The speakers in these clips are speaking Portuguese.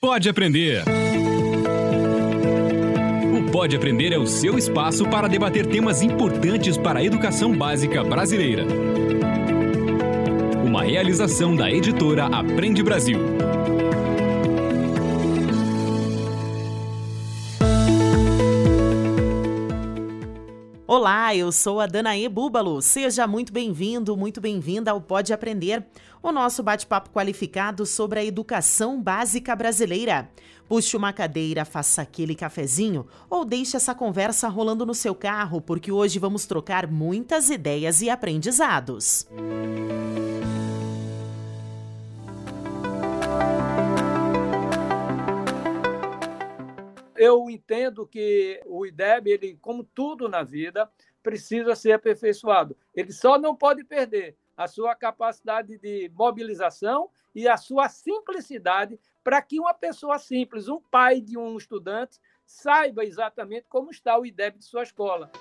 Pode Aprender. O Pode Aprender é o seu espaço para debater temas importantes para a educação básica brasileira. Uma realização da editora Aprende Brasil. Olá, eu sou a Danaê Búbalo. Seja muito bem-vindo, muito bem-vinda ao Pode Aprender, o nosso bate-papo qualificado sobre a educação básica brasileira. Puxe uma cadeira, faça aquele cafezinho ou deixe essa conversa rolando no seu carro, porque hoje vamos trocar muitas ideias e aprendizados. Eu entendo que o IDEB, ele, como tudo na vida, precisa ser aperfeiçoado. Ele só não pode perder a sua capacidade de mobilização e a sua simplicidade para que uma pessoa simples, um pai de um estudante, saiba exatamente como está o IDEB de sua escola.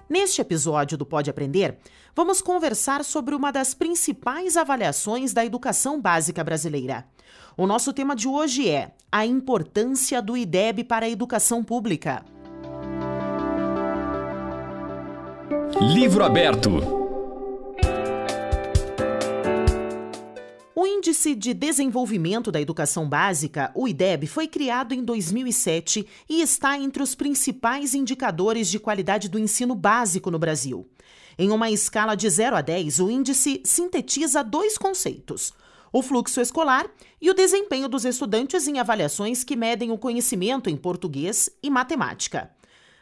Neste episódio do Pode Aprender, vamos conversar sobre uma das principais avaliações da educação básica brasileira. O nosso tema de hoje é a importância do IDEB para a educação pública. Livro aberto. O Índice de Desenvolvimento da Educação Básica, o IDEB, foi criado em 2007 e está entre os principais indicadores de qualidade do ensino básico no Brasil. Em uma escala de 0 a 10, o índice sintetiza dois conceitos: o fluxo escolar e o desempenho dos estudantes em avaliações que medem o conhecimento em português e matemática.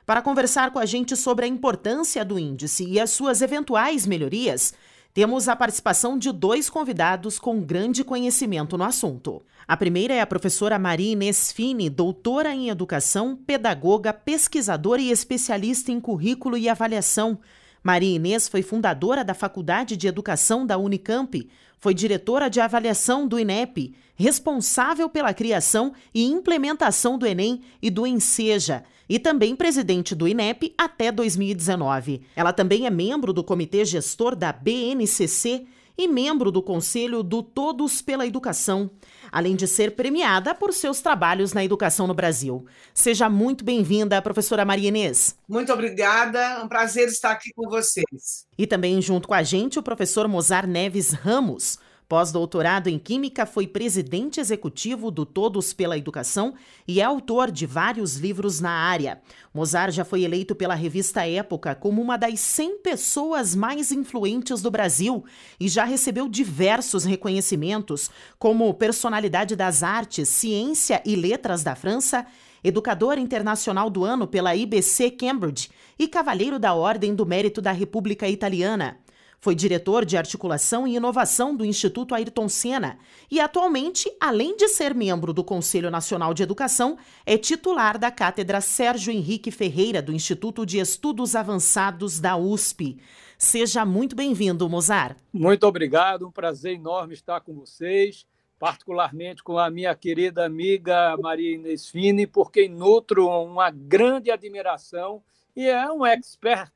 Para conversar com a gente sobre a importância do índice e as suas eventuais melhorias, temos a participação de dois convidados com grande conhecimento no assunto. A primeira é a professora Maria Inês Fini, doutora em educação, pedagoga, pesquisadora e especialista em currículo e avaliação. Maria Inês foi fundadora da Faculdade de Educação da Unicamp, foi diretora de avaliação do INEP, responsável pela criação e implementação do Enem e do Enseja, e também presidente do INEP até 2019. Ela também é membro do Comitê Gestor da BNCC e membro do Conselho do Todos pela Educação, além de ser premiada por seus trabalhos na educação no Brasil. Seja muito bem-vinda, professora Maria Inês. Muito obrigada, é um prazer estar aqui com vocês. E também junto com a gente o professor Mozar Neves Ramos. Pós-doutorado em Química, foi presidente executivo do Todos pela Educação e é autor de vários livros na área. Mozar já foi eleito pela revista Época como uma das 100 pessoas mais influentes do Brasil e já recebeu diversos reconhecimentos, como Personalidade das Artes, Ciência e Letras da França, Educador Internacional do Ano pela IBC Cambridge e Cavalheiro da Ordem do Mérito da República Italiana. Foi diretor de articulação e inovação do Instituto Ayrton Senna e, atualmente, além de ser membro do Conselho Nacional de Educação, é titular da Cátedra Sérgio Henrique Ferreira do Instituto de Estudos Avançados da USP. Seja muito bem-vindo, Mozar. Muito obrigado, um prazer enorme estar com vocês, particularmente com a minha querida amiga Maria Inês Fini, por quem nutro uma grande admiração e é um expert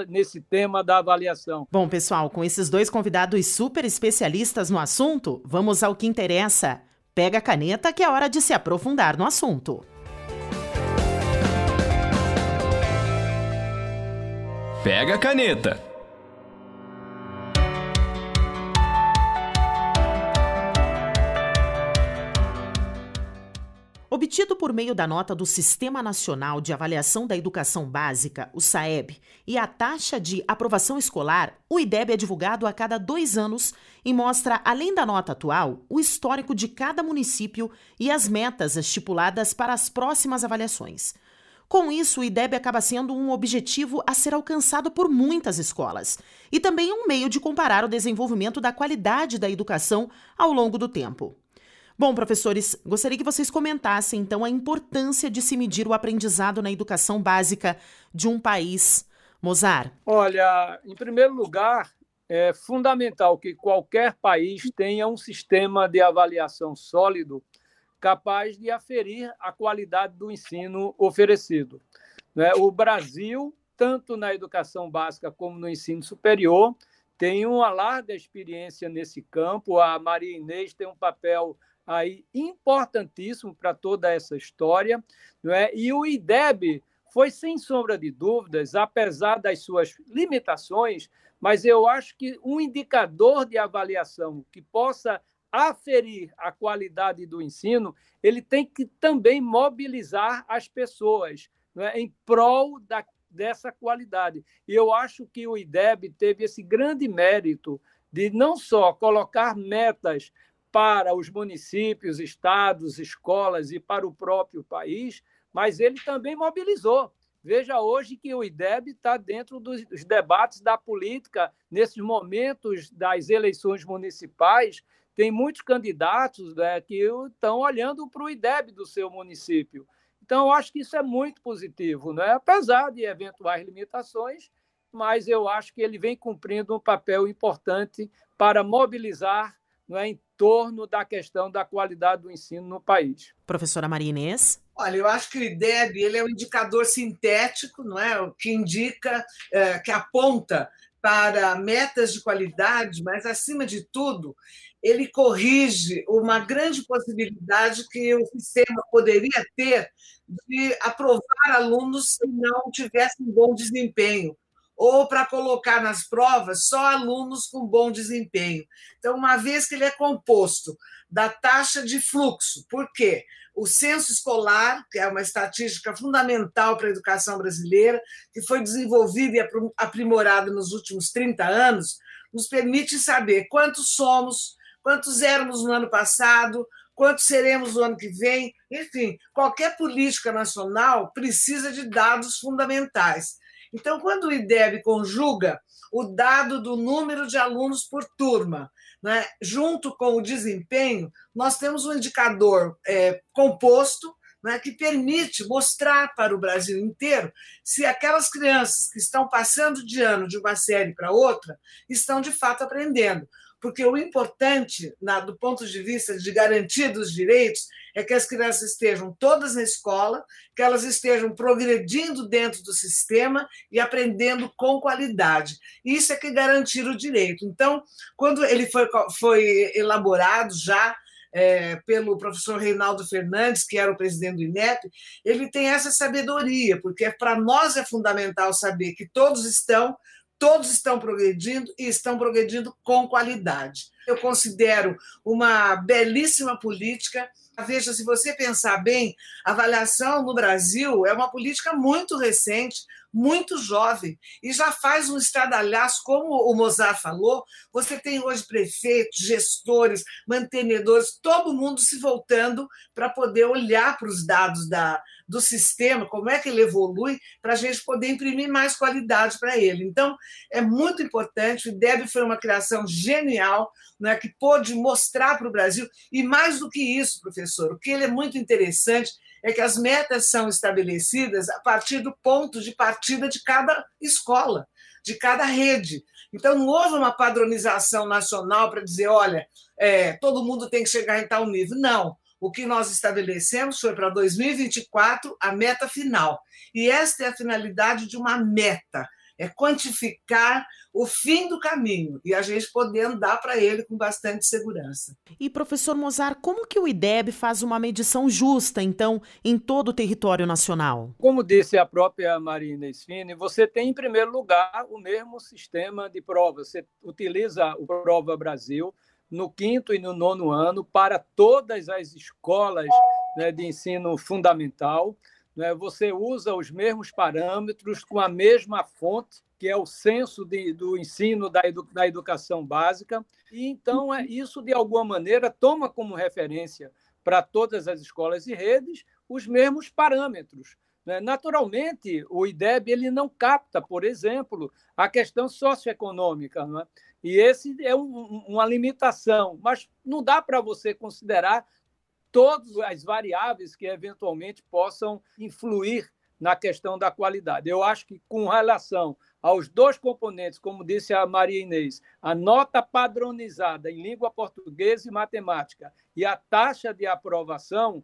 nesse tema da avaliação. Bom, pessoal, com esses dois convidados super especialistas no assunto, vamos ao que interessa. Pega a caneta que é hora de se aprofundar no assunto. Pega a caneta. Obtido por meio da nota do Sistema Nacional de Avaliação da Educação Básica, o SAEB, e a taxa de aprovação escolar, o IDEB é divulgado a cada 2 anos e mostra, além da nota atual, o histórico de cada município e as metas estipuladas para as próximas avaliações. Com isso, o IDEB acaba sendo um objetivo a ser alcançado por muitas escolas e também um meio de comparar o desenvolvimento da qualidade da educação ao longo do tempo. Bom, professores, gostaria que vocês comentassem, então, a importância de se medir o aprendizado na educação básica de um país. Mozar. Olha, em primeiro lugar, é fundamental que qualquer país tenha um sistema de avaliação sólido capaz de aferir a qualidade do ensino oferecido. O Brasil, tanto na educação básica como no ensino superior, tem uma larga experiência nesse campo. A Maria Inês tem um papel aí importantíssimo para toda essa história, não é? E o IDEB foi, sem sombra de dúvidas, apesar das suas limitações, mas eu acho que um indicador de avaliação que possa aferir a qualidade do ensino, ele tem que também mobilizar as pessoas, não é? Em prol dessa qualidade. E eu acho que o IDEB teve esse grande mérito de não só colocar metas para os municípios, estados, escolas e para o próprio país, mas ele também mobilizou. Veja hoje que o IDEB está dentro dos debates da política, nesses momentos das eleições municipais, tem muitos candidatos, né, que estão olhando para o IDEB do seu município. Então, eu acho que isso é muito positivo, né? Apesar de eventuais limitações, mas eu acho que ele vem cumprindo um papel importante para mobilizar, não é, em torno da questão da qualidade do ensino no país. Professora Maria Inês? Olha, eu acho que o IDEB ele é um indicador sintético, não é? O que indica, que aponta para metas de qualidade, mas, acima de tudo, ele corrige uma grande possibilidade que o sistema poderia ter de aprovar alunos que não tivessem bom desempenho, ou para colocar nas provas só alunos com bom desempenho. Então, uma vez que ele é composto da taxa de fluxo, por quê? O censo escolar, que é uma estatística fundamental para a educação brasileira, que foi desenvolvida e aprimorada nos últimos 30 anos, nos permite saber quantos somos, quantos éramos no ano passado, quantos seremos no ano que vem. Enfim, qualquer política nacional precisa de dados fundamentais. Então, quando o IDEB conjuga o dado do número de alunos por turma, né, junto com o desempenho, nós temos um indicador composto, né, que permite mostrar para o Brasil inteiro se aquelas crianças que estão passando de ano de uma série para outra estão, de fato, aprendendo. Porque o importante, do ponto de vista de garantia dos direitos, é que as crianças estejam todas na escola, que elas estejam progredindo dentro do sistema e aprendendo com qualidade. Isso é que garantir o direito. Então, quando ele foi elaborado já pelo professor Reinaldo Fernandes, que era o presidente do INEP, ele tem essa sabedoria, porque para nós é fundamental saber que todos estão progredindo e estão progredindo com qualidade. Eu considero uma belíssima política. Veja, se você pensar bem, a avaliação no Brasil é uma política muito recente, muito jovem, e já faz um estardalhaço, como o Mozart falou. Você tem hoje prefeitos, gestores, mantenedores, todo mundo se voltando para poder olhar para os dados do sistema, como é que ele evolui, para a gente poder imprimir mais qualidade para ele. Então, é muito importante. O IDEB foi uma criação genial, né, que pôde mostrar para o Brasil, e mais do que isso, professor, o que ele é muito interessante é que as metas são estabelecidas a partir do ponto de partida de cada escola, de cada rede. Então, não houve uma padronização nacional para dizer, olha, todo mundo tem que chegar em tal nível. Não. O que nós estabelecemos foi para 2024 a meta final. E esta é a finalidade de uma meta, é quantificar o fim do caminho e a gente poder andar para ele com bastante segurança. E, professor Mozart, como que o IDEB faz uma medição justa, então, em todo o território nacional? Como disse a própria Maria Inês Fini, você tem, em primeiro lugar, o mesmo sistema de prova. Você utiliza o Prova Brasil no 5º e no 9º ano para todas as escolas, né, de ensino fundamental. Né? Você usa os mesmos parâmetros com a mesma fonte, que é o censo do ensino da educação básica. E, então, isso, de alguma maneira, toma como referência para todas as escolas e redes os mesmos parâmetros. Naturalmente, o IDEB ele não capta, por exemplo, a questão socioeconômica, não é? E esse é uma limitação, mas não dá para você considerar todas as variáveis que eventualmente possam influir na questão da qualidade. Eu acho que, com relação aos dois componentes, como disse a Maria Inês, a nota padronizada em língua portuguesa e matemática e a taxa de aprovação,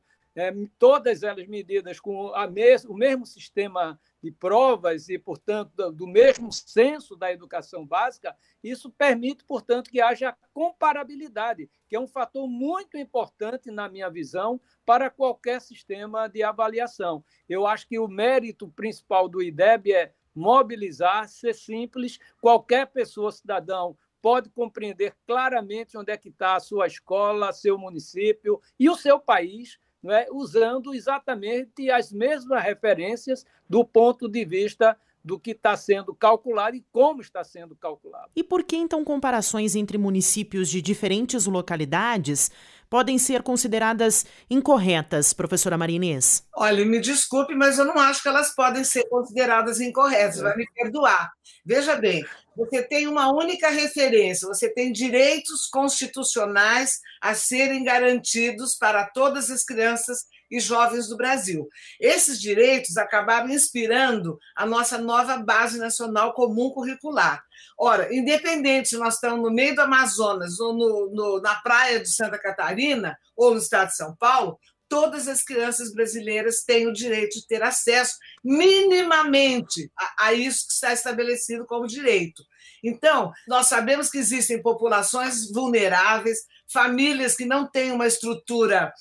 todas elas medidas com o mesmo sistema de provas e, portanto, do mesmo censo da educação básica, isso permite, portanto, que haja comparabilidade, que é um fator muito importante, na minha visão, para qualquer sistema de avaliação. Eu acho que o mérito principal do IDEB é mobilizar, ser simples, qualquer pessoa, cidadão, pode compreender claramente onde é que está a sua escola, seu município e o seu país, não é? Usando exatamente as mesmas referências do ponto de vista do que está sendo calculado e como está sendo calculado. E por que, então, comparações entre municípios de diferentes localidades podem ser consideradas incorretas, professora Maria Inês? Olha, me desculpe, mas eu não acho que elas podem ser consideradas incorretas, vai me perdoar. Veja bem, você tem uma única referência, você tem direitos constitucionais a serem garantidos para todas as crianças e jovens do Brasil. Esses direitos acabaram inspirando a nossa nova Base Nacional Comum Curricular. Ora, independente se nós estamos no meio do Amazonas ou na praia de Santa Catarina ou no estado de São Paulo, todas as crianças brasileiras têm o direito de ter acesso minimamente a isso que está estabelecido como direito. Então, nós sabemos que existem populações vulneráveis, famílias que não têm uma estrutura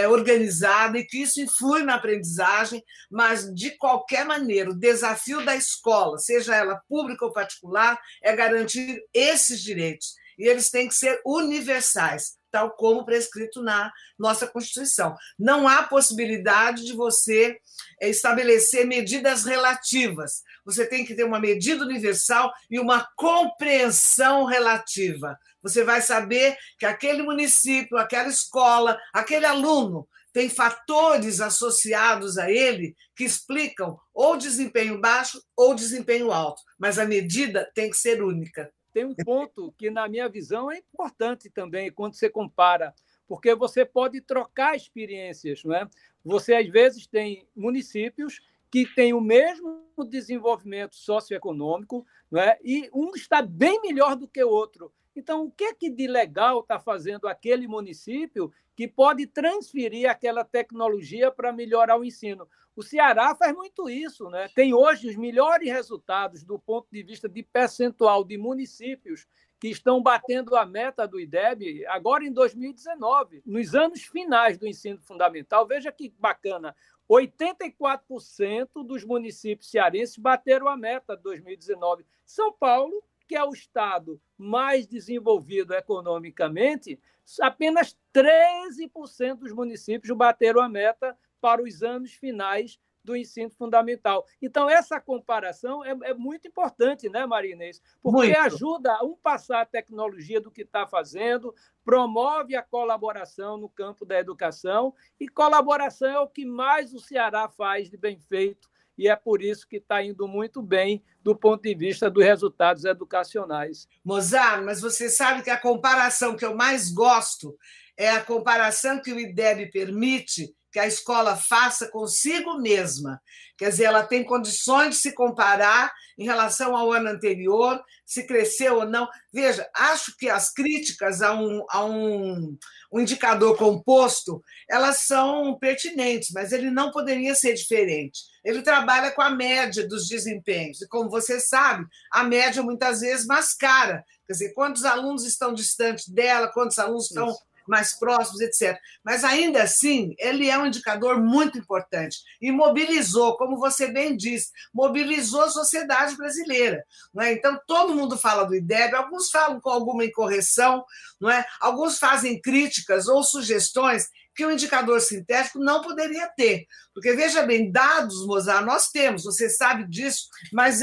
organizada e que isso influi na aprendizagem, mas, de qualquer maneira, o desafio da escola, seja ela pública ou particular, é garantir esses direitos. E eles têm que ser universais, tal como prescrito na nossa Constituição. Não há possibilidade de você estabelecer medidas relativas. Você tem que ter uma medida universal e uma compreensão relativa. Você vai saber que aquele município, aquela escola, aquele aluno tem fatores associados a ele que explicam ou desempenho baixo ou desempenho alto, mas a medida tem que ser única. Tem um ponto que, na minha visão, é importante também quando você compara, porque você pode trocar experiências, não é? Você, às vezes, tem municípios que têm o mesmo desenvolvimento socioeconômico, não é? E um está bem melhor do que o outro. Então, o que é que de legal está fazendo aquele município que pode transferir aquela tecnologia para melhorar o ensino? O Ceará faz muito isso, né? Tem hoje os melhores resultados do ponto de vista de percentual de municípios que estão batendo a meta do IDEB agora em 2019, nos anos finais do ensino fundamental. Veja que bacana, 84% dos municípios cearenses bateram a meta de 2019. São Paulo, que é o estado mais desenvolvido economicamente, apenas 13% dos municípios bateram a meta para os anos finais do ensino fundamental. Então, essa comparação é muito importante, né, Maria Inês? Porque ajuda a passar a tecnologia do que está fazendo, promove a colaboração no campo da educação, e colaboração é o que mais o Ceará faz de bem feito, e é por isso que está indo muito bem do ponto de vista dos resultados educacionais. Mozart, mas você sabe que a comparação que eu mais gosto é a comparação que o IDEB permite que a escola faça consigo mesma. Quer dizer, ela tem condições de se comparar em relação ao ano anterior, se cresceu ou não. Veja, acho que as críticas a um indicador composto, elas são pertinentes, mas ele não poderia ser diferente. Ele trabalha com a média dos desempenhos, e, como você sabe, a média muitas vezes mascara. Quer dizer, quantos alunos estão distantes dela, quantos alunos estão mais próximos, etc. Mas, ainda assim, ele é um indicador muito importante e mobilizou, como você bem disse, mobilizou a sociedade brasileira. Não é? Então, todo mundo fala do IDEB, alguns falam com alguma incorreção, não é? Alguns fazem críticas ou sugestões que o indicador sintético não poderia ter. Porque, veja bem, dados, Mozart, nós temos, você sabe disso, mas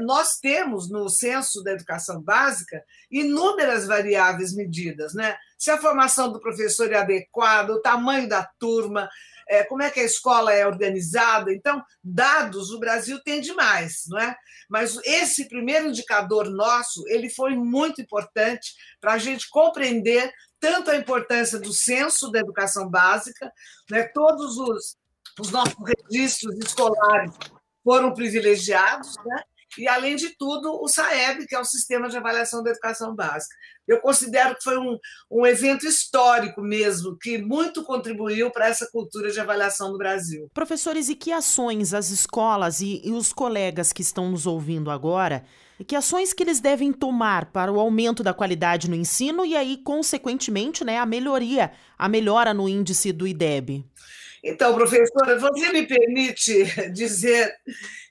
nós temos no censo da educação básica inúmeras variáveis medidas, né? Se a formação do professor é adequada, o tamanho da turma, como é que a escola é organizada. Então, dados o Brasil tem demais, não é? Mas esse primeiro indicador nosso, ele foi muito importante para a gente compreender tanto a importância do censo da educação básica, né? Todos os nossos registros escolares foram privilegiados, né? e, além de tudo, o SAEB, que é o Sistema de Avaliação da Educação Básica. Eu considero que foi um evento histórico mesmo, que muito contribuiu para essa cultura de avaliação no Brasil. Professores, e que ações as escolas e os colegas que estão nos ouvindo agora, que ações que eles devem tomar para o aumento da qualidade no ensino e aí, consequentemente, né, a melhora no índice do IDEB? Então, professora, você me permite dizer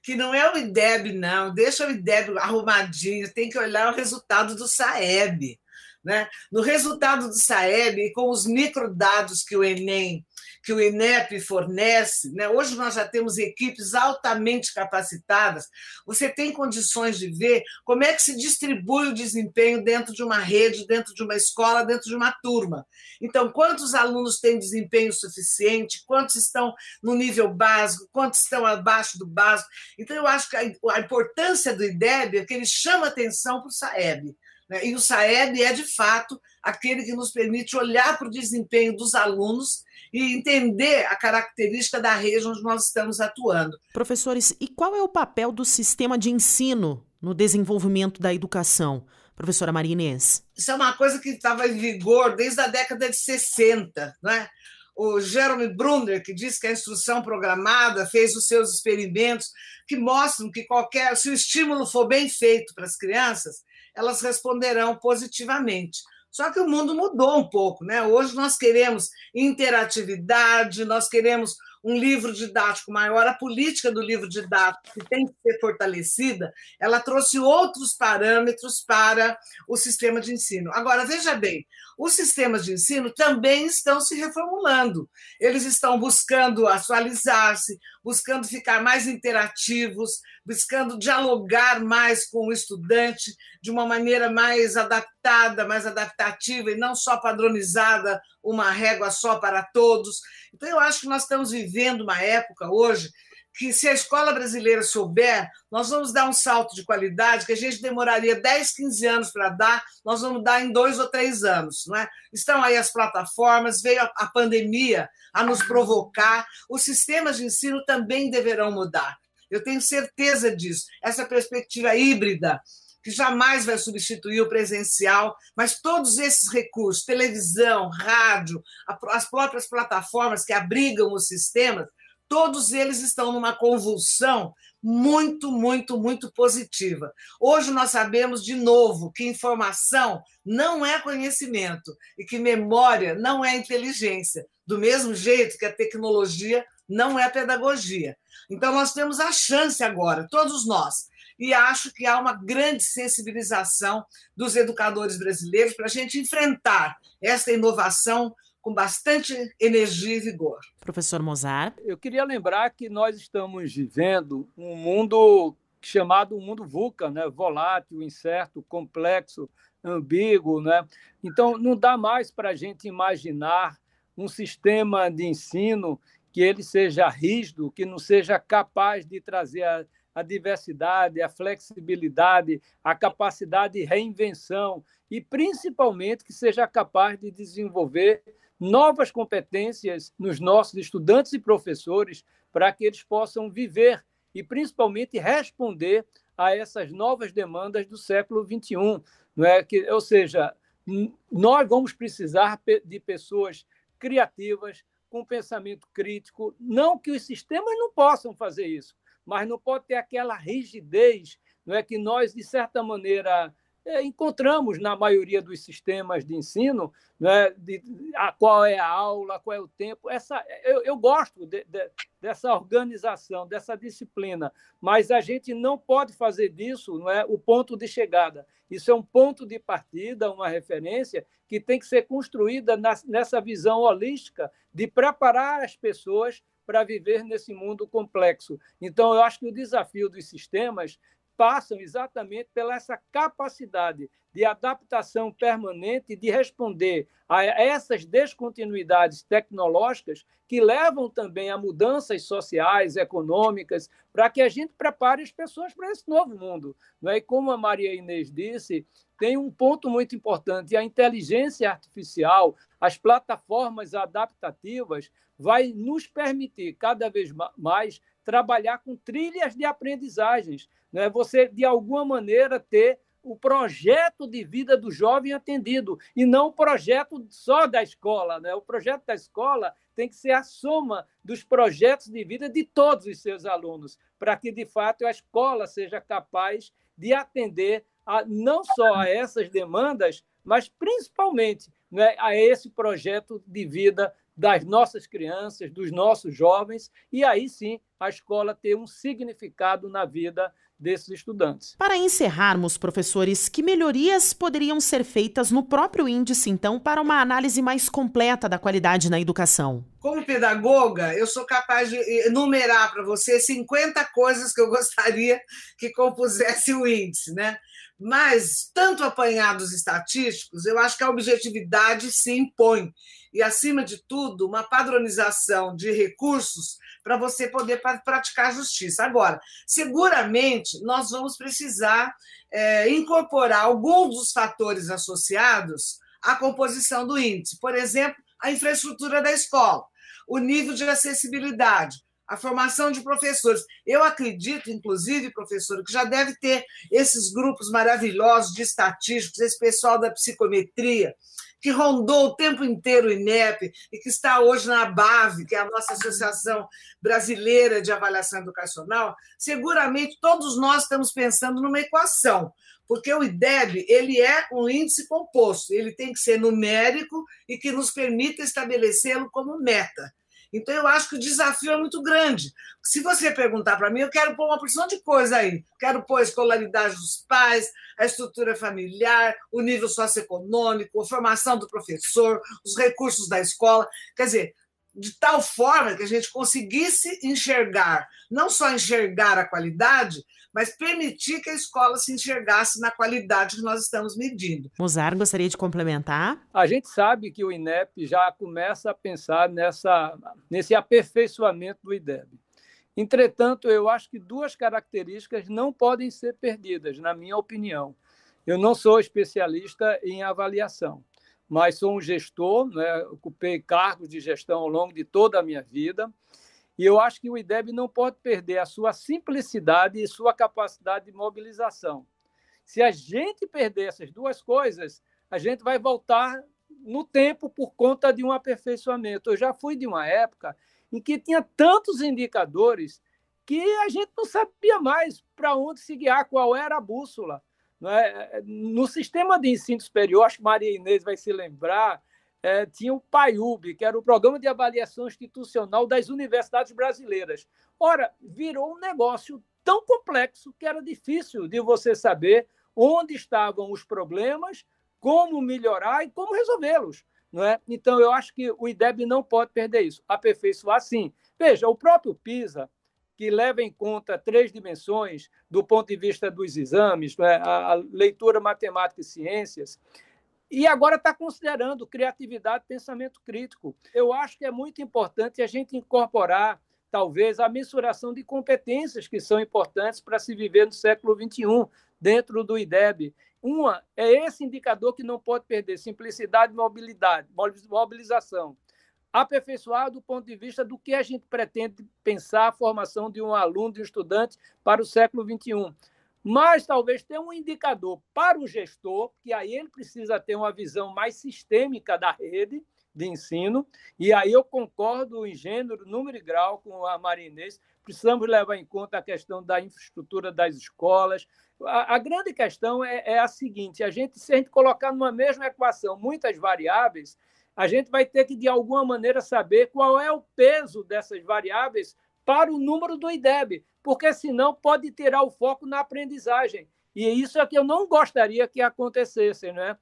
que não é o IDEB, não. Deixa o IDEB arrumadinho, tem que olhar o resultado do SAEB. Né? No resultado do SAEB, com os microdados que o Enem, que o INEP fornece, né? Hoje nós já temos equipes altamente capacitadas, você tem condições de ver como é que se distribui o desempenho dentro de uma rede, dentro de uma escola, dentro de uma turma. Então, quantos alunos têm desempenho suficiente, quantos estão no nível básico, quantos estão abaixo do básico. Então, eu acho que a importância do IDEB é que ele chama atenção para o SAEB. E o SAEB é, de fato, aquele que nos permite olhar para o desempenho dos alunos e entender a característica da rede onde nós estamos atuando. Professores, e qual é o papel do sistema de ensino no desenvolvimento da educação? Professora Maria Inês. Isso é uma coisa que estava em vigor desde a década de 60, não é? O Jerome Brunner, que diz que a instrução programada fez os seus experimentos que mostram que se o estímulo for bem feito para as crianças, elas responderão positivamente. Só que o mundo mudou um pouco, né? Hoje nós queremos interatividade, nós queremos um livro didático maior. A política do livro didático, que tem que ser fortalecida, ela trouxe outros parâmetros para o sistema de ensino. Agora, veja bem, os sistemas de ensino também estão se reformulando. Eles estão buscando atualizar-se, buscando ficar mais interativos, buscando dialogar mais com o estudante de uma maneira mais adaptada, mais adaptativa e não só padronizada, uma régua só para todos. Então, eu acho que nós estamos vivendo uma época hoje que, se a escola brasileira souber, nós vamos dar um salto de qualidade que a gente demoraria 10, 15 anos para dar, nós vamos dar em 2 ou 3 anos. Não é? Estão aí as plataformas, veio a pandemia a nos provocar, os sistemas de ensino também deverão mudar. Eu tenho certeza disso. Essa perspectiva híbrida, que jamais vai substituir o presencial, mas todos esses recursos, televisão, rádio, as próprias plataformas que abrigam os sistemas, todos eles estão numa convulsão muito, muito, muito positiva. Hoje nós sabemos, de novo, que informação não é conhecimento e que memória não é inteligência, do mesmo jeito que a tecnologia não é pedagogia. Então, nós temos a chance agora, todos nós, e acho que há uma grande sensibilização dos educadores brasileiros para a gente enfrentar essa inovação com bastante energia e vigor. Professor Mozart. Eu queria lembrar que nós estamos vivendo um mundo chamado mundo VUCA, né? Volátil, incerto, complexo, ambíguo. Né? Então, não dá mais para a gente imaginar um sistema de ensino que ele seja rígido, que não seja capaz de trazer a diversidade, a flexibilidade, a capacidade de reinvenção e, principalmente, que seja capaz de desenvolver novas competências nos nossos estudantes e professores para que eles possam viver e, principalmente, responder a essas novas demandas do século XXI. Não é? Ou seja, nós vamos precisar de pessoas criativas, com pensamento crítico, não que os sistemas não possam fazer isso, mas não pode ter aquela rigidez, não é, que nós, de certa maneira, encontramos na maioria dos sistemas de ensino, né, qual é a aula, qual é o tempo. Eu gosto dessa organização, dessa disciplina, mas a gente não pode fazer disso, não é, o ponto de chegada. Isso é um ponto de partida, uma referência que tem que ser construída nessa visão holística de preparar as pessoas para viver nesse mundo complexo. Então, eu acho que o desafio dos sistemas passam exatamente pela essa capacidade de adaptação permanente, de responder a essas descontinuidades tecnológicas que levam também a mudanças sociais, econômicas, para que a gente prepare as pessoas para esse novo mundo. Não é? E como a Maria Inês disse, tem um ponto muito importante: a inteligência artificial, as plataformas adaptativas, vai nos permitir cada vez mais trabalhar com trilhas de aprendizagens, né? Você, de alguma maneira, ter o projeto de vida do jovem atendido, e não o projeto só da escola, né? O projeto da escola tem que ser a soma dos projetos de vida de todos os seus alunos, para que, de fato, a escola seja capaz de atender não só a essas demandas, mas principalmente, né, a esse projeto de vida das nossas crianças, dos nossos jovens, e aí sim a escola ter um significado na vida desses estudantes. Para encerrarmos, professores, que melhorias poderiam ser feitas no próprio índice, então, para uma análise mais completa da qualidade na educação? Como pedagoga, eu sou capaz de enumerar para você 50 coisas que eu gostaria que compusesse o índice, né? Mas, tanto apanhados estatísticos, eu acho que a objetividade se impõe. E, acima de tudo, uma padronização de recursos para você poder praticar justiça. Agora, seguramente, nós vamos precisar incorporar alguns dos fatores associados à composição do índice. Por exemplo, a infraestrutura da escola, o nível de acessibilidade, a formação de professores. Eu acredito, inclusive, professor, que já deve ter esses grupos maravilhosos de estatísticos, esse pessoal da psicometria, que rondou o tempo inteiro o INEP e que está hoje na ABAV, que é a nossa Associação Brasileira de Avaliação Educacional. Seguramente todos nós estamos pensando numa equação, porque o IDEB ele é um índice composto, ele tem que ser numérico e que nos permita estabelecê-lo como meta. Então, eu acho que o desafio é muito grande. Se você perguntar para mim, eu quero pôr uma porção de coisa aí. Quero pôr a escolaridade dos pais, a estrutura familiar, o nível socioeconômico, a formação do professor, os recursos da escola. Quer dizer, de tal forma que a gente conseguisse enxergar, não só enxergar a qualidade, mas permitir que a escola se enxergasse na qualidade que nós estamos medindo. Mozart, gostaria de complementar? A gente sabe que o INEP já começa a pensar nesse aperfeiçoamento do IDEB. Entretanto, eu acho que duas características não podem ser perdidas, na minha opinião. Eu não sou especialista em avaliação, mas sou um gestor, né? Ocupei cargos de gestão ao longo de toda a minha vida, e eu acho que o IDEB não pode perder a sua simplicidade e sua capacidade de mobilização. Se a gente perder essas duas coisas, a gente vai voltar no tempo por conta de um aperfeiçoamento. Eu já fui de uma época em que tinha tantos indicadores que a gente não sabia mais para onde se guiar, qual era a bússola. Não é? No sistema de ensino superior, acho que Maria Inês vai se lembrar, tinha o PAIUB, que era o Programa de Avaliação Institucional das Universidades Brasileiras. Ora, virou um negócio tão complexo que era difícil de você saber onde estavam os problemas, como melhorar e como resolvê-los. Não é? Então, eu acho que o IDEB não pode perder isso. Aperfeiçoar, sim. Veja, o próprio PISA, que leva em conta 3 dimensões do ponto de vista dos exames, não é? A leitura, matemática e ciências, e agora está considerando criatividade e pensamento crítico. Eu acho que é muito importante a gente incorporar, talvez, a mensuração de competências que são importantes para se viver no século XXI, dentro do IDEB. Uma é esse indicador que não pode perder, simplicidade e mobilização. Aperfeiçoar do ponto de vista do que a gente pretende pensar a formação de um aluno, de um estudante para o século XXI. Mas talvez tenha um indicador para o gestor, que aí ele precisa ter uma visão mais sistêmica da rede de ensino, e aí eu concordo em gênero, número e grau com a Maria Inês, precisamos levar em conta a questão da infraestrutura das escolas. A grande questão é a seguinte, se a gente colocar numa mesma equação muitas variáveis, a gente vai ter que, de alguma maneira, saber qual é o peso dessas variáveis para o número do IDEB, porque senão pode tirar o foco na aprendizagem. E isso é que eu não gostaria que acontecesse, né?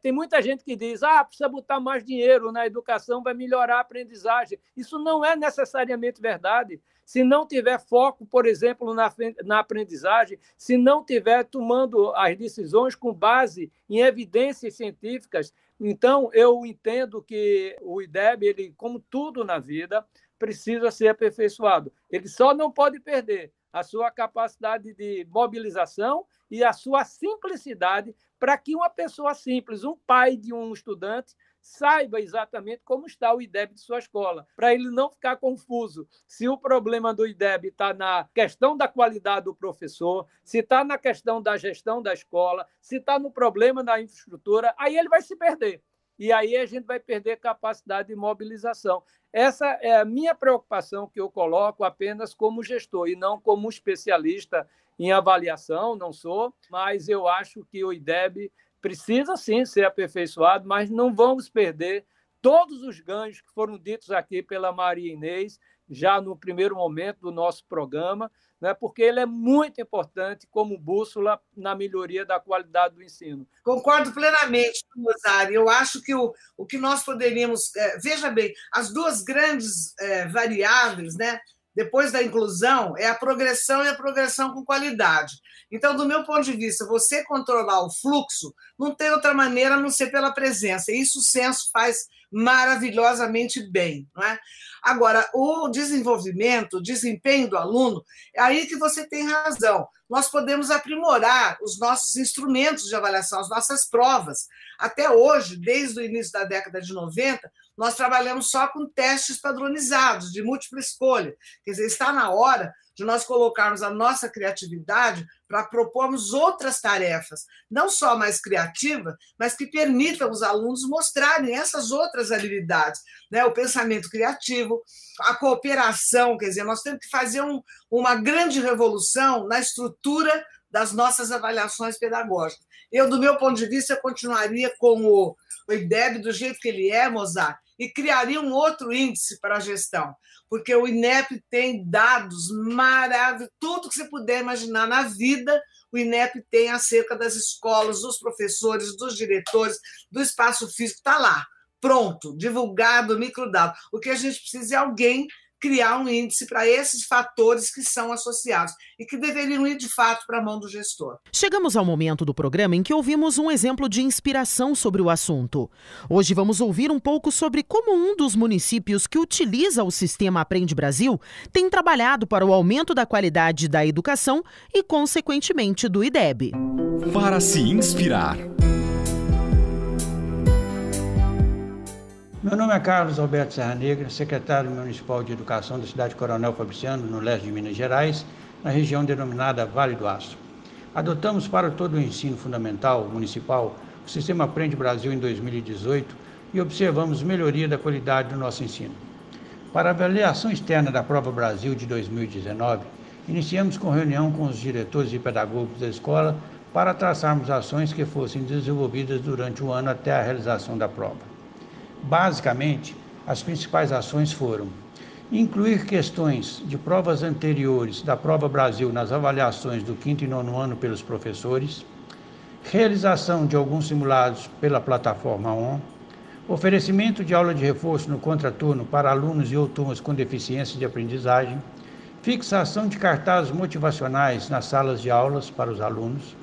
Tem muita gente que diz, precisa botar mais dinheiro na educação, vai melhorar a aprendizagem. Isso não é necessariamente verdade. Se não tiver foco, por exemplo, na aprendizagem, se não tiver tomando as decisões com base em evidências científicas, então eu entendo que o IDEB, ele, como tudo na vida, precisa ser aperfeiçoado. Ele só não pode perder a sua capacidade de mobilização e a sua simplicidade para que uma pessoa simples, um pai de um estudante, saiba exatamente como está o IDEB de sua escola, para ele não ficar confuso se o problema do IDEB está na questão da qualidade do professor, se está na questão da gestão da escola, se está no problema da infraestrutura, aí ele vai se perder. E aí a gente vai perder capacidade de mobilização. Essa é a minha preocupação, que eu coloco apenas como gestor e não como especialista em avaliação, não sou, mas eu acho que o IDEB precisa sim ser aperfeiçoado, mas não vamos perder todos os ganhos que foram ditos aqui pela Maria Inês, já no primeiro momento do nosso programa, né, porque ele é muito importante como bússola na melhoria da qualidade do ensino. Concordo plenamente, Rosário. Eu acho que o que nós poderíamos... veja bem, as duas grandes variáveis, né, depois da inclusão, é a progressão e a progressão com qualidade. Então, do meu ponto de vista, você controlar o fluxo não tem outra maneira a não ser pela presença. E isso o censo faz maravilhosamente bem, não é? Agora, o desenvolvimento, o desempenho do aluno, é aí que você tem razão. Nós podemos aprimorar os nossos instrumentos de avaliação, as nossas provas. Até hoje, desde o início da década de 90, nós trabalhamos só com testes padronizados, de múltipla escolha. Quer dizer, está na hora de nós colocarmos a nossa criatividade para propormos outras tarefas, não só mais criativas, mas que permitam os alunos mostrarem essas outras habilidades, né? O pensamento criativo, a cooperação, quer dizer, nós temos que fazer uma grande revolução na estrutura das nossas avaliações pedagógicas. Eu, do meu ponto de vista, eu continuaria com o IDEB do jeito que ele é, Mozart, e criaria um outro índice para a gestão, porque o INEP tem dados maravilhosos, tudo que você puder imaginar na vida, o INEP tem acerca das escolas, dos professores, dos diretores, do espaço físico, está lá, pronto, divulgado, microdado. O que a gente precisa é alguém criar um índice para esses fatores que são associados e que deveriam ir, de fato, para a mão do gestor. Chegamos ao momento do programa em que ouvimos um exemplo de inspiração sobre o assunto. Hoje vamos ouvir um pouco sobre como um dos municípios que utiliza o sistema Aprende Brasil tem trabalhado para o aumento da qualidade da educação e, consequentemente, do IDEB. Para se inspirar. Meu nome é Carlos Alberto Serra Negra, secretário municipal de Educação da cidade de Coronel Fabriciano, no leste de Minas Gerais, na região denominada Vale do Aço. Adotamos para todo o ensino fundamental municipal o Sistema Aprende Brasil em 2018 e observamos melhoria da qualidade do nosso ensino. Para a avaliação externa da Prova Brasil de 2019, iniciamos com reunião com os diretores e pedagogos da escola para traçarmos ações que fossem desenvolvidas durante o ano até a realização da prova. Basicamente, as principais ações foram incluir questões de provas anteriores da Prova Brasil nas avaliações do 5º e 9º ano pelos professores, realização de alguns simulados pela plataforma ON, oferecimento de aula de reforço no contraturno para alunos e ou turmas com deficiência de aprendizagem, fixação de cartazes motivacionais nas salas de aulas para os alunos,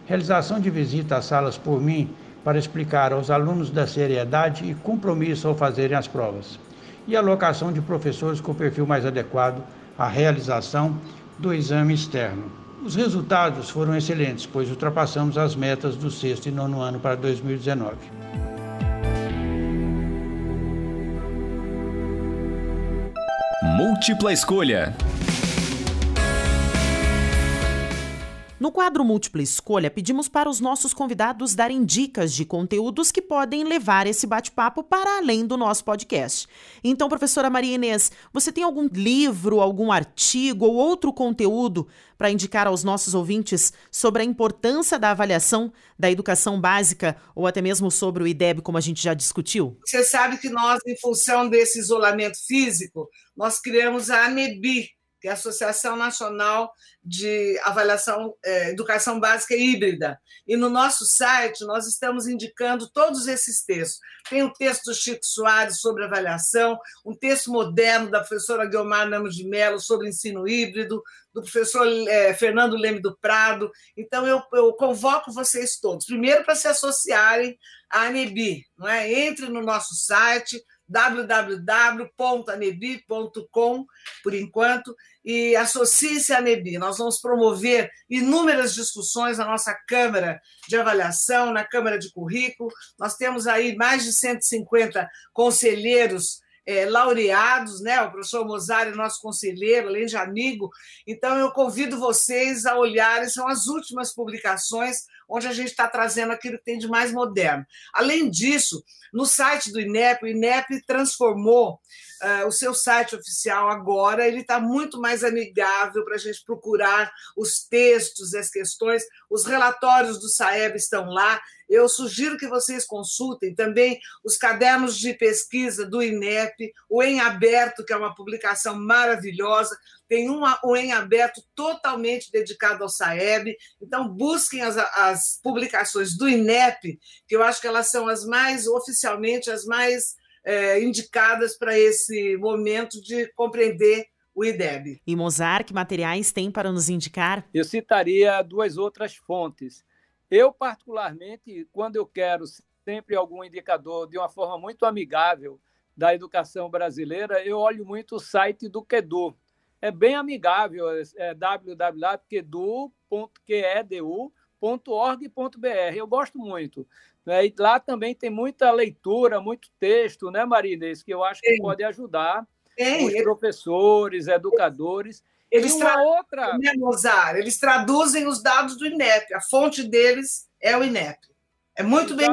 realização de visita às salas por mim para explicar aos alunos da seriedade e compromisso ao fazerem as provas, e alocação de professores com perfil mais adequado à realização do exame externo. Os resultados foram excelentes, pois ultrapassamos as metas do 6º e 9º ano para 2019. Múltipla escolha. No quadro Múltipla Escolha, pedimos para os nossos convidados darem dicas de conteúdos que podem levar esse bate-papo para além do nosso podcast. Então, professora Maria Inês, você tem algum livro, algum artigo ou outro conteúdo para indicar aos nossos ouvintes sobre a importância da avaliação da educação básica ou até mesmo sobre o IDEB, como a gente já discutiu? Você sabe que nós, em função desse isolamento físico, nós criamos a ANEBI, que é a Associação Nacional de Avaliação, Educação Básica Híbrida. E no nosso site nós estamos indicando todos esses textos. Tem um texto do Chico Soares sobre avaliação, um texto moderno da professora Guiomar Namo de Mello sobre ensino híbrido, do professor Fernando Leme do Prado. Então, eu convoco vocês todos, primeiro para se associarem à ANEBI, não é? Entre no nosso site, www.anebi.com, por enquanto, e associe-se à Anebi. Nós vamos promover inúmeras discussões na nossa Câmara de Avaliação, na Câmara de Currículo. Nós temos aí mais de 150 conselheiros laureados, né? O professor Mozart é nosso conselheiro, além de amigo. Então, eu convido vocês a olharem, são as últimas publicações onde a gente está trazendo aquilo que tem de mais moderno. Além disso, no site do INEP, o INEP transformou o seu site oficial agora, ele está muito mais amigável para a gente procurar os textos, as questões, os relatórios do SAEB estão lá. Eu sugiro que vocês consultem também os cadernos de pesquisa do INEP, o Em Aberto, que é uma publicação maravilhosa, tem o Em Aberto totalmente dedicado ao SAEB, então busquem as publicações do INEP, que eu acho que elas são as mais, oficialmente, as mais indicadas para esse momento de compreender o IDEB. E Mozart, que materiais tem para nos indicar? Eu citaria 2 outras fontes. Eu, particularmente, quando eu quero sempre algum indicador de uma forma muito amigável da educação brasileira, eu olho muito o site do QEDU. É bem amigável, é www.qedu.org.br. Eu gosto muito. Né? E lá também tem muita leitura, muito texto, né, Maria Inês, que eu acho que pode ajudar os professores, educadores. Eles traduzem os dados do INEP, a fonte deles é o INEP. É muito bem.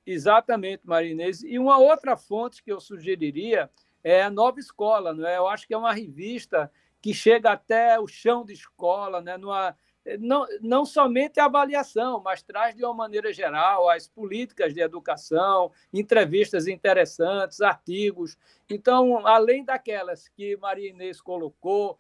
Exatamente, Maria Inês. E uma outra fonte que eu sugeriria é a Nova Escola. Não é? Eu acho que é uma revista que chega até o chão de escola, né? Não somente a avaliação, mas traz de uma maneira geral as políticas de educação, entrevistas interessantes, artigos. Então, além daquelas que Maria Inês colocou,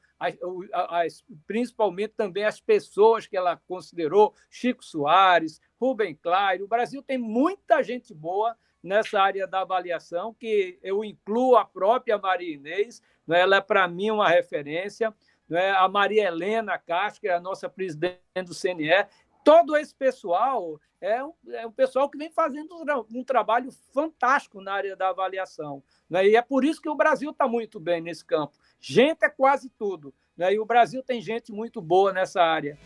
principalmente também as pessoas que ela considerou, Chico Soares, Rubem Clair, o Brasil tem muita gente boa nessa área da avaliação, que eu incluo a própria Maria Inês, né? Ela é, para mim, uma referência, né? A Maria Helena Castro, que é a nossa presidente do CNE. Todo esse pessoal é um pessoal que vem fazendo um trabalho fantástico na área da avaliação, né? E é por isso que o Brasil está muito bem nesse campo. Gente é quase tudo, né? E o Brasil tem gente muito boa nessa área.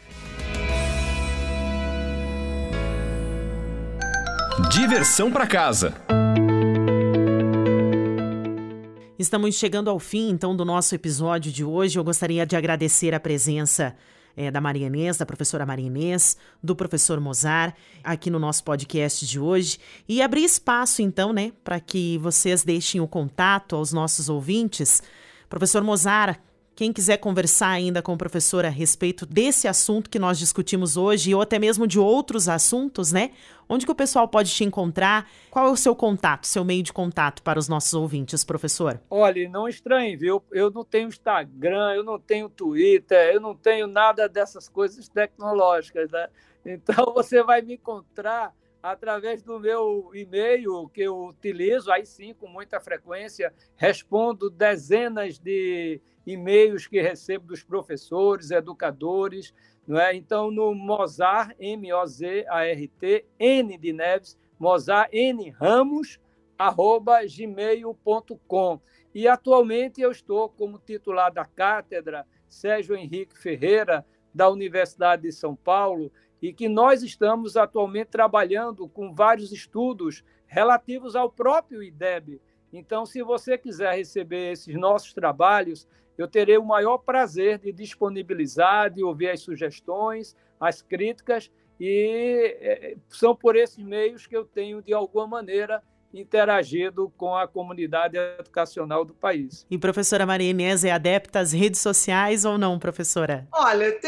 Diversão para casa. Estamos chegando ao fim, então, do nosso episódio de hoje. Eu gostaria de agradecer a presença da Maria Inês, da professora Maria Inês, do professor Mozart, aqui no nosso podcast de hoje. E abrir espaço, então, né, para que vocês deixem o contato aos nossos ouvintes. Professor Mozart, quem quiser conversar ainda com o professor a respeito desse assunto que nós discutimos hoje, ou até mesmo de outros assuntos, né? Onde que o pessoal pode te encontrar? Qual é o seu contato, seu meio de contato para os nossos ouvintes, professor? Olha, não estranhe, viu? Eu não tenho Instagram, eu não tenho Twitter, eu não tenho nada dessas coisas tecnológicas, né? Então, você vai me encontrar através do meu e-mail, que eu utilizo, aí sim, com muita frequência, respondo dezenas de e-mails que recebo dos professores, educadores, não é? Então, no Mozart, M-O-Z-A-R-T, N de Neves, Mozart, N Ramos, @gmail.com. E, atualmente, eu estou como titular da cátedra Sérgio Henrique Ferreira, da Universidade de São Paulo, e que nós estamos atualmente trabalhando com vários estudos relativos ao próprio IDEB. Então, se você quiser receber esses nossos trabalhos, eu terei o maior prazer de disponibilizar, de ouvir as sugestões, as críticas, e são por esses meios que eu tenho, de alguma maneira, interagido com a comunidade educacional do país. E professora Maria Inês é adepta às redes sociais ou não, professora? Olha,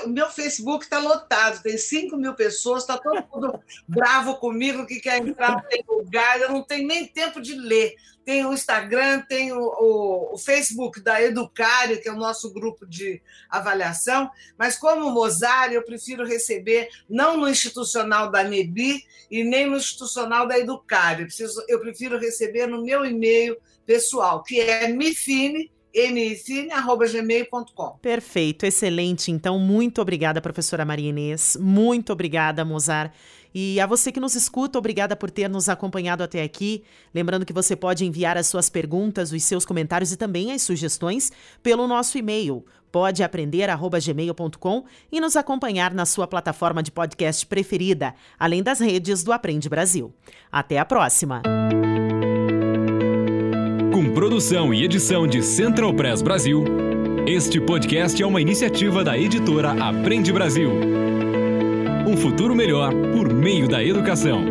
o meu Facebook está lotado, tem 5.000 pessoas, está todo mundo bravo comigo, que quer entrar, não tem lugar, eu não tenho nem tempo de ler. Tem o Instagram, tem o Facebook da Educário, que é o nosso grupo de avaliação, mas como Mozart, eu prefiro receber não no institucional da Anebi e nem no institucional da Educário. Eu prefiro receber no meu e-mail pessoal, que é mifine, mensine@gmail.com. Perfeito, excelente. Então, muito obrigada, professora Maria Inês. Muito obrigada, Mozart. E a você que nos escuta, obrigada por ter nos acompanhado até aqui. Lembrando que você pode enviar as suas perguntas, os seus comentários e também as sugestões pelo nosso e-mail, podeaprender@gmail.com, e nos acompanhar na sua plataforma de podcast preferida, além das redes do Aprende Brasil. Até a próxima! Com produção e edição de Central Press Brasil, este podcast é uma iniciativa da editora Aprende Brasil. Um futuro melhor por meio da educação.